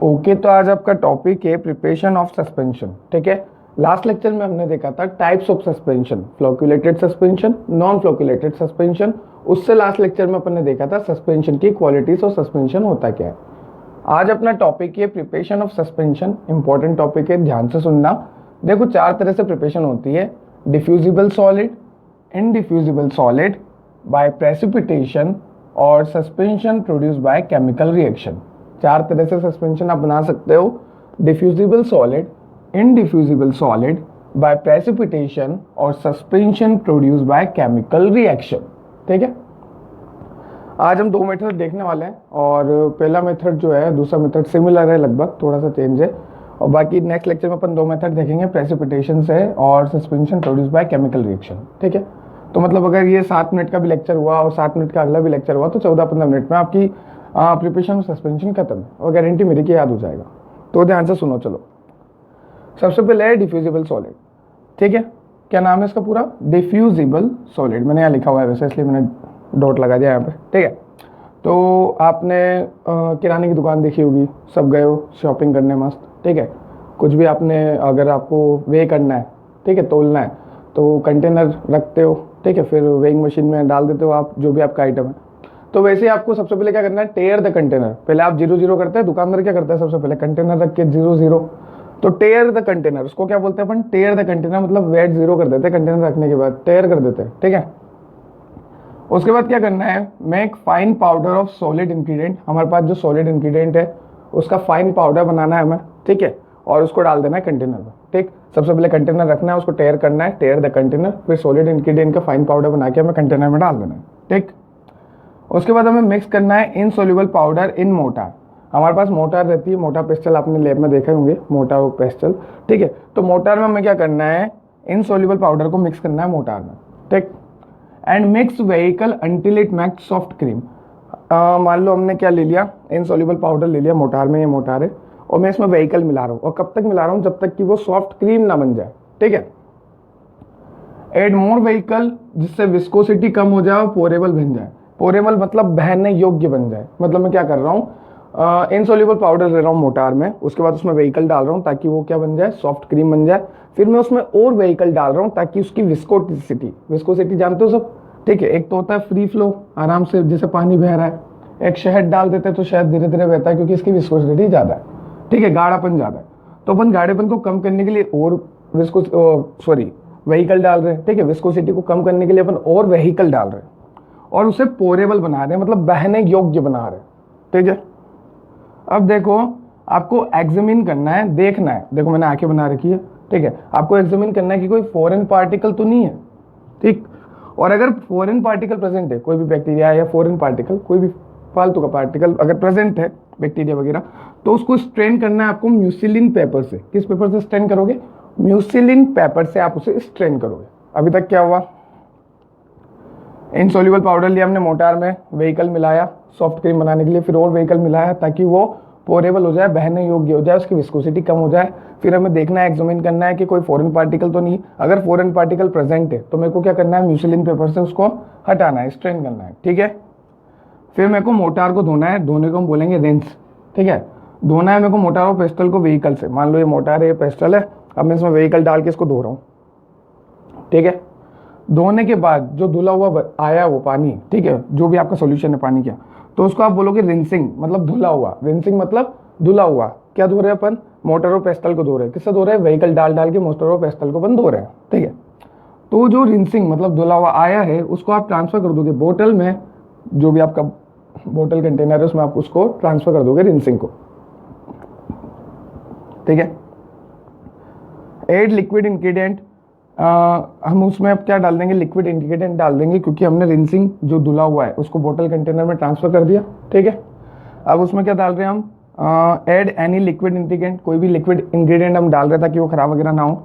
Okay तो आज आपका टॉपिक है प्रिपरेशन ऑफ सस्पेंशन। ठीक है, लास्ट लेक्चर में हमने देखा था types of suspension, flocculated suspension, non flocculated suspension. उससे लास्ट लेक्चर में अपन ने देखा था सस्पेंशन की क्वालिटीज और सस्पेंशन होता क्या है। आज अपना टॉपिक है preparation of suspension. Important topic है, ध्यान से सुनना। देखो, चार तरह से प्रिपरेशन होती है: diffusible solid, indiffusible solid, by precipitation और suspension produce by chemical reaction. चार तरह से सस्पेंशन आप बना सकते हो: diffusible solid, indiffusible solid, by precipitation और suspension produce by chemical reaction. ठीक है, आज हम दो मेथड देखने वाले हैं और पहला मेथड जो है, दूसरा मेथड सिमिलर है, लगभग थोड़ा सा चेंज है। और बाकी नेक्स्ट लेक्चर में अपन दो मेथड देखेंगे, प्रेसिपिटेशन से और suspension produce by chemical reaction. ठीक है, तो मतलब अगर ये 7 मिनट का भी लेक्चर हुआ और 7 मिनट का अगला भी लेक्चर हुआ तो 14-15 मिनट में आपकी प्रिपरेशन ऑफ सस्पेंशन खत्म है और गारंटी मेरी की याद हो जाएगा। तो ध्यान से सुनो। चलो, सबसे पहले है डिफ्यूजिबल सॉलिड। ठीक है, क्या नाम है इसका पूरा? Diffusible solid. मैंने यहाँ लिखा हुआ है वैसे, इसलिए मैंने डॉट लगा दिया यहाँ पे। ठीक है, तो आपने किराने की दुकान देखी होगी, सब गए हो शॉपिंग करने मस्त। ठीक है, कुछ भी आपने, अगर आपको वे करना है, ठीक है, तोलना है, तो कंटेनर रखते हो। ठीक है, फिर वेइंग मशीन में डाल देते हो आप जो भी आपका आइटम है। तो वैसे ही आपको सबसे पहले क्या करना है? टेयर द कंटेनर। पहले आप 0-0 करते हैं, दुकानदार क्या करता है? सबसे पहले कंटेनर रख के 0-0, तो टेयर द कंटेनर, उसको क्या बोलते हैं अपन? टेयर द कंटेनर, मतलब वेट 0 कर देते हैं कंटेनर रखने के बाद, टेयर कर देते हैं। ठीक है, उसके बाद क्या करना है? Make fine powder of solid ingredient. हमारे पास जो सॉलिड इंग्रेडिएंट है उसका फाइन पाउडर बनाना है हमें। ठीक है, और उसको डाल देना है कंटेनर में। ठीक, सबसे पहले कंटेनर रखना है, उसको टेयर करना है, टेयर द कंटेनर, फिर सॉलिड इंग्रेडिएंट का फाइन पाउडर बना के हमें कंटेनर में डाल देना है। ठीक, उसके बाद हमें मिक्स करना है इनसॉल्युबल पाउडर इन मोटार। हमारे पास मोटार रहती है, मोटार पेस्टल आपने लैब में देखे होंगे, मोटार पेस्टल। ठीक है, तो मोटार में हमें क्या करना है? इनसॉल्युबल पाउडर को मिक्स करना है मोटार में। ठीक, and mix vehicle until it makes soft cream. मान लो हमने क्या ले लिया? इनसॉल्युबल पाउडर ले लिया मोटार में, ये मोटार है, और मैं इसमें वेहिकल मिला रहा हूँ। और कब तक मिला रहा हूँ? जब तक कि वो सॉफ्ट क्रीम ना बन जाए। ठीक है, एड मोर वेहिकल, जिससे विस्कोसिटी कम हो जाए और पोरेबल बन जाए। पोरेबल मतलब बहने योग्य बन जाए। मतलब मैं क्या कर रहा हूँ? इनसॉल्युबल पाउडर ले रहा हूँ मोटार में, उसके बाद उसमें वेहिकल डाल रहा हूँ ताकि वो क्या बन जाए? सॉफ्ट क्रीम बन जाए। फिर मैं उसमें और वेहिकल डाल रहा हूँ ताकि उसकी विस्कोसिटी जानते हो सब। ठीक है, एक तो होता है फ्री फ्लो, आराम से जैसे पानी बह रहा है। एक शहद डाल देते हैं तो शहद धीरे धीरे बहता है क्योंकि इसकी विस्कोसिटी ज़्यादा है। ठीक है, गाढ़ापन ज़्यादा है, तो अपन गाढ़ेपन को कम करने के लिए और वेहिकल डाल रहे हैं। ठीक है, विस्कोसिटी को कम करने के लिए अपन और वेहिकल डाल रहे हैं और उसे पोरेबल बना रहे हैं, मतलब बहने योग्य बना रहे हैं। ठीक है, अब देखो, आपको एग्जामिन करना है, देखना है। देखो मैंने आंखें बना रखी है। ठीक है, आपको एग्जामिन करना है कि कोई फॉरेन पार्टिकल तो नहीं है। ठीक, और अगर फॉरेन पार्टिकल प्रेजेंट है, कोई भी बैक्टीरिया या फॉरेन पार्टिकल, कोई भी फालतू का पार्टिकल अगर प्रेजेंट है, बैक्टीरिया वगैरह, तो उसको स्ट्रेन करना है आपको म्यूसिलिन पेपर से। किस पेपर से स्ट्रेन करोगे? म्यूसिलिन पेपर से आप उसे स्ट्रेन करोगे। अभी तक क्या हुआ? इनसॉल्युबल पाउडर लिया हमने मोटार में, वेहिकल मिलाया सॉफ्ट क्रीम बनाने के लिए, फिर और वेहिकल मिलाया ताकि वो पोरेबल हो जाए, बहने योग्य हो जाए, उसकी विस्कोसिटी कम हो जाए। फिर हमें देखना है, एग्जामिन करना है कि कोई फॉरेन पार्टिकल तो नहीं। अगर फॉरेन पार्टिकल प्रेजेंट है तो मेरे को क्या करना है? म्यूसिलिन पेपर से उसको हटाना है, स्ट्रेन करना है। ठीक है, फिर मेरे को मोटार को धोना है, धोने को हम बोलेंगे रिंस। ठीक है, धोना है मेरे को मोटार और पेस्टल को वेहिकल से। मान लो ये मोटार है, ये पेस्टल है, अब मैं इसमें वेहिकल डाल के इसको धो रहा हूँ। ठीक है, धोने के बाद जो धुला हुआ आया वो पानी, ठीक है, जो भी आपका सॉल्यूशन है पानी का, तो उसको आप बोलोगे रिंसिंग, मतलब धुला हुआ। रिंसिंग मतलब धुला हुआ। क्या धो रहे हैं अपन? मोटर और पेस्टल को धो रहे हैं। किससे धो रहे हैं? वेहिकल डाल डाल के मोटर और पेस्टल को अपन धो रहे हैं। ठीक है, तो जो रिंसिंग मतलब धुला हुआ आया है उसको आप ट्रांसफर कर दोगे बोतल में, जो भी आपका बोतल कंटेनर है उसमें आप उसको ट्रांसफर कर दोगे रिंसिंग को। ठीक है, एड लिक्विड इंग्रेडिएंट। हम उसमें अब क्या डाल देंगे? लिक्विड इंग्रेडिएंट डाल देंगे, क्योंकि हमने रिंसिंग जो धुला हुआ है उसको बोतल कंटेनर में ट्रांसफर कर दिया। ठीक है, अब उसमें क्या डाल रहे हैं हम? एड एनी लिक्विड इंग्रेडिएंट, कोई भी लिक्विड इंग्रेडिएंट हम डाल रहे हैं ताकि वो खराब वगैरह ना हो।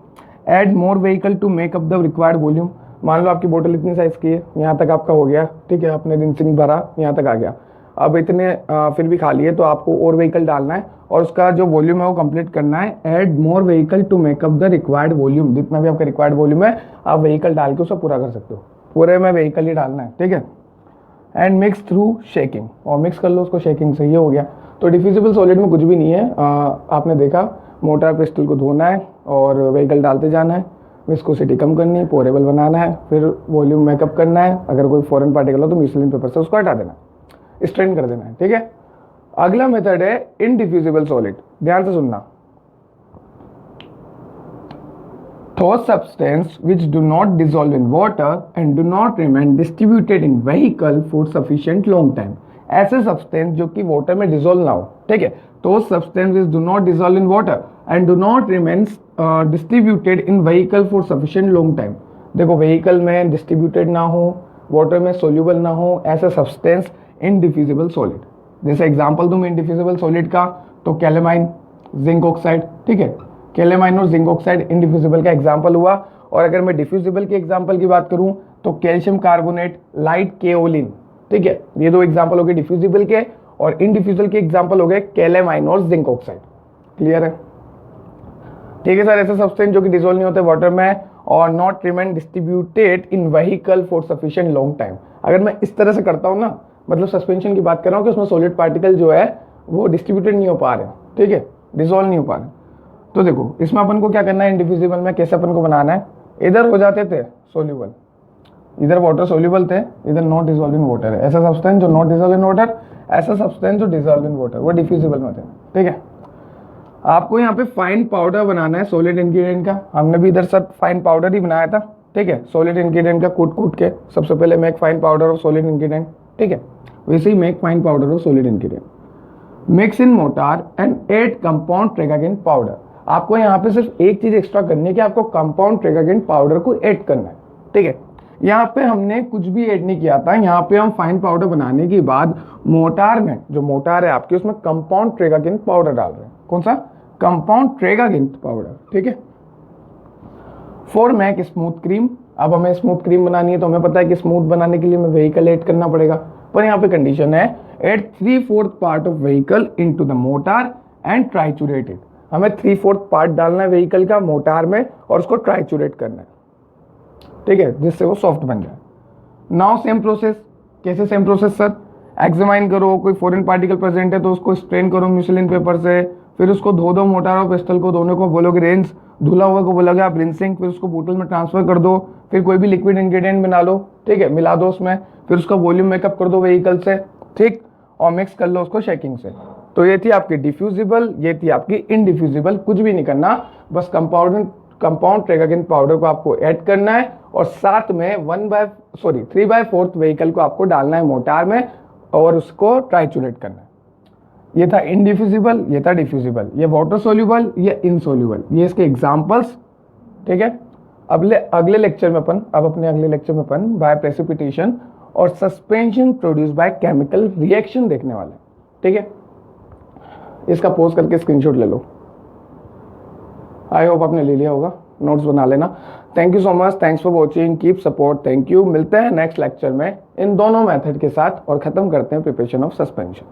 Add more vehicle to make up the required volume. मान लो आपकी बोतल इतनी साइज की है, यहाँ तक आपका हो गया। ठीक है, आपने रिंसिंग भरा, यहाँ तक आ गया। अब इतने फिर भी खाली है तो आपको और व्हीकल डालना है और उसका जो वॉल्यूम है वो कंप्लीट करना है। Add more vehicle to make up the required volume, जितना भी आपका रिक्वायर्ड वॉल्यूम है आप व्हीकल डाल के उसे पूरा कर सकते हो। पूरे में व्हीकल ही डालना है, ठीक है। एंड मिक्स थ्रू शेकिंग, और मिक्स कर लो उसको शेकिंग से, ये हो गया। तो डिफ्यूजिबल सॉलिड में कुछ भी नहीं है, आपने देखा मोटार पिस्टल को धोना है और व्हीकल डालते जाना है, विस्कोसिटी कम करनी है, पोरेबल बनाना है, फिर वॉल्यूम मेकअप करना है, अगर कोई फॉरेन पार्टिकल हो तो म्यूसिलिन पेपर से उसको हटा देना, स्ट्रेन कर देना है, ठीक है। अगला मेथड है इनडिफ्यूजिबल सॉलिड, ध्यान से सुनना। Those substances which do not dissolve in water and do not remain distributed in vehicle for sufficient long time, ऐसे सब्सटेंस जो कि वाटर में डिसॉल्व ना हो, ठीक है। तो substances do not dissolve in water and do not remain distributed in vehicle for sufficient long time. देखो व्हीकल में डिस्ट्रीब्यूटेड ना हो, वाटर में सोल्यूबल ना हो, ऐसा सब्सटेंस इनडिफ्यूजिबल सॉलिड। जैसे एग्जांपल दूं इनडिफ्यूजिबल सॉलिड का, तो कैलेमाइन, जिंक ऑक्साइड, ठीक है। कैलेमाइन और जिंक ऑक्साइड इनडिफ्यूजिबल का एग्जांपल हुआ। और अगर मैं डिफ्यूजिबल के एग्जांपल की बात करूं तो कैल्शियम कार्बोनेट, लाइट केओलिन, ठीक है। ये दो एग्जांपल हो गए डिफ्यूजिबल के, और इनडिफ्यूजिबल के एग्जांपल हो गए कैलेमाइन और जिंक ऑक्साइड। क्लियर है, ठीक है सर। ऐसे सब्सटेंस जो कि डिसॉल्व नहीं होते वाटर में और not remain distributed in vehicle for sufficient long time. अगर मैं इस तरह से करता हूं ना, मतलब सस्पेंशन की बात कर रहा हूं कि उसमें सॉलिड पार्टिकल जो है वो डिस्ट्रीब्यूटेड नहीं हो पा रहे, ठीक है, डिसॉल्व नहीं हो पा रहे। तो देखो इसमें अपन को क्या करना है, इनडिफ्यूजिबल में कैसे अपन को बनाना है, इधर हो जाते थे सोल्यूबल, इधर वाटर सोल्यूबल थे, इधर नॉट डिसॉल्व इन वाटर है। ऐसा सब्सटेंस जो नॉट डिसॉल्व इन वाटर, ऐसा सब्सटेंस जो डिसॉल्व इन वाटर, वो डिफ्यूजिबल में थे, ठीक है। आपको यहाँ पे फाइन पाउडर बनाना है सॉलिड इंग्रेडिएंट का। हमने भी इधर सब फाइन पाउडर ही बनाया था, ठीक है। सॉलिड इंग्रेडिएंट का कूट के सबसे पहले make fine powder of solid ingredient, ठीक है। वैसे ही make fine powder of solid ingredient, mix in mortar and add compound tragacanth powder. आपको यहाँ पे सिर्फ एक चीज एक्स्ट्रा करनी है कि आपको कंपाउंड ट्रेगागिन पाउडर को ऐड करना है, ठीक है। यहाँ पे हमने कुछ भी ऐड नहीं किया था, यहाँ पे हम फाइन पाउडर बनाने के बाद मोटार में, जो मोटार है आपकी, उसमें कंपाउंड ट्रेगागिन पाउडर डाल रहे हैं। कौन सा? कंपाउंड ट्रेगागिन पाउडर, ठीक है। फॉर मेक स्मूथ क्रीम, अब हमें स्मूथ क्रीम बनानी है तो हमें पता है कि स्मूथ बनाने के लिए हमें व्हीकल ऐड करना पड़ेगा, पर यहाँ पे कंडीशन है add 3/4 part of vehicle into the mortar and triturate it. हमें 3/4 पार्ट डालना है व्हीकल का मोटार में और उसको ट्राइचुरेट करना है, ठीक है, जिससे वो सॉफ्ट बन जाए। नाउ सेम प्रोसेस, कैसे सेम प्रोसेस सर? एग्जामाइन करो, कोई फॉरेन पार्टिकल प्रेजेंट है तो उसको स्ट्रेन करो म्यूसिलिन पेपर से, फिर उसको धो दो मोटार और पिस्टल को, दोनों को बोलोगे रिंस, धुला हुआ को बोलोगे आप रिंसिंग, फिर उसको बोतल में ट्रांसफर कर दो, फिर कोई भी लिक्विड इंग्रेडिएंट बना लो, ठीक है, मिला दो उसमें, फिर उसका वॉल्यूम मेकअप कर दो व्हीकल से, ठीक, और मिक्स कर लो उसको शेकिंग से। तो ये थी आपकी डिफ्यूजिबल, ये थी आपकी इनडिफ्यूजिबल। कुछ भी नहीं करना, बस कंपाउंड ट्रेगागिन पाउडर को आपको ऐड करना है और साथ में 3/4 व्हीकल को आपको डालना है मोटार में और उसको ट्राइचुरेट करना है। ये था इनडिफ्यूजिबल, ये था डिफ्यूजिबल, ये वाटर सोल्यूबल, ये इनसोल्यूबल, ये इसके एग्जांपल्स, ठीक है। अगले लेक्चर में अपन बाय प्रेसिपिटेशन और suspension produce by chemical reaction देखने वाले, ठीक है। इसका पोज करके स्क्रीनशॉट ले लो। आई होप आपने ले लिया होगा, नोट्स बना लेना। Thank you so much, thanks for watching, keep support, thank you. मिलते हैं नेक्स्ट लेक्चर में इन दोनों मेथड के साथ और खत्म करते हैं प्रिपरेशन ऑफ सस्पेंशन।